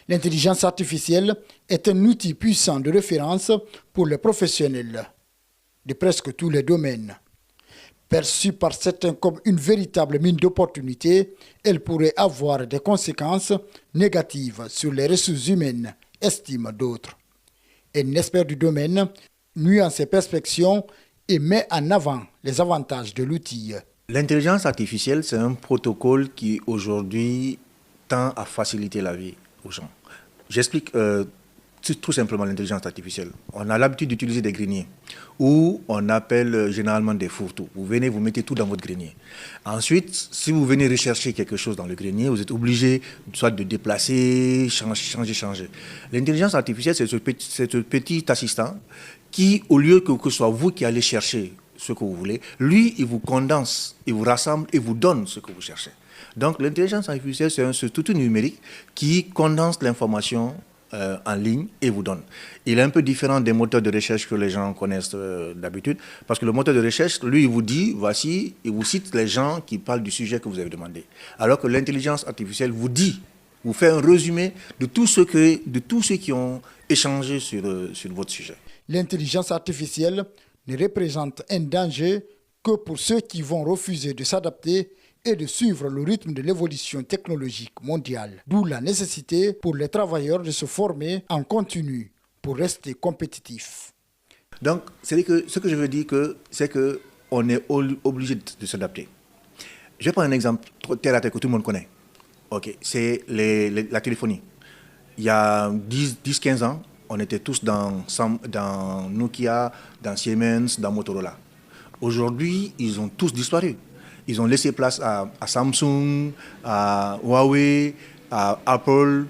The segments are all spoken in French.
L'intelligence artificielle est un outil puissant de référence pour les professionnels de presque tous les domaines. Perçue par certains comme une véritable mine d'opportunités, elle pourrait avoir des conséquences négatives sur les ressources humaines, estiment d'autres. Un expert du domaine nuance ses perspectives et met en avant les avantages de l'outil. L'intelligence artificielle, c'est un protocole qui aujourd'hui tend à faciliter la vie aux gens. J'explique tout simplement l'intelligence artificielle. On a l'habitude d'utiliser des greniers où on appelle généralement des fourre-tout. Vous venez, vous mettez tout dans votre grenier. Ensuite, si vous venez rechercher quelque chose dans le grenier, vous êtes obligé soit de déplacer, changer. L'intelligence artificielle, c'est ce petit assistant qui, au lieu que ce soit vous qui allez chercher ce que vous voulez, lui, il vous condense, il vous rassemble et vous donne ce que vous cherchez. Donc l'intelligence artificielle, c'est un outil numérique qui condense l'information en ligne et vous donne. Il est un peu différent des moteurs de recherche que les gens connaissent d'habitude, parce que le moteur de recherche, lui, il vous dit, voici, il vous cite les gens qui parlent du sujet que vous avez demandé. Alors que l'intelligence artificielle vous dit, vous fait un résumé de tous ceux qui ont échangé sur votre sujet. L'intelligence artificielle ne représente un danger que pour ceux qui vont refuser de s'adapter et de suivre le rythme de l'évolution technologique mondiale. D'où la nécessité pour les travailleurs de se former en continu pour rester compétitifs. Donc, c'est que ce que je veux dire, c'est qu'on est obligé de s'adapter. Je vais prendre un exemple terre à terre que tout le monde connaît. Okay. C'est la téléphonie. Il y a 10-15 ans, on était tous dans Nokia, dans Siemens, dans Motorola. Aujourd'hui, ils ont tous disparu. Ils ont laissé place à Samsung, à Huawei, à Apple.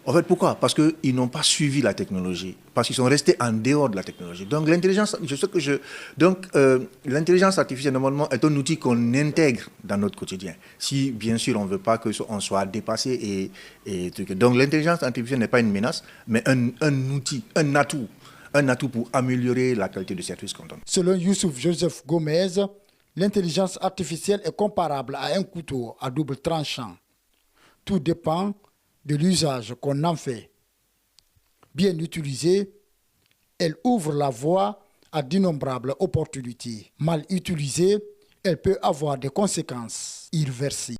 En fait, pourquoi? Parce qu'ils n'ont pas suivi la technologie. Parce qu'ils sont restés en dehors de la technologie. Donc, l'intelligence artificielle, normalement, est un outil qu'on intègre dans notre quotidien. Si, bien sûr, on ne veut pas qu'on soit dépassé et truc. Donc, l'intelligence artificielle n'est pas une menace, mais un outil, un atout pour améliorer la qualité du service qu'on donne. Selon Youssouf Joseph Gomez, l'intelligence artificielle est comparable à un couteau à double tranchant. Tout dépend de l'usage qu'on en fait. Bien utilisée, elle ouvre la voie à d'innombrables opportunités. Mal utilisée, elle peut avoir des conséquences irréversibles.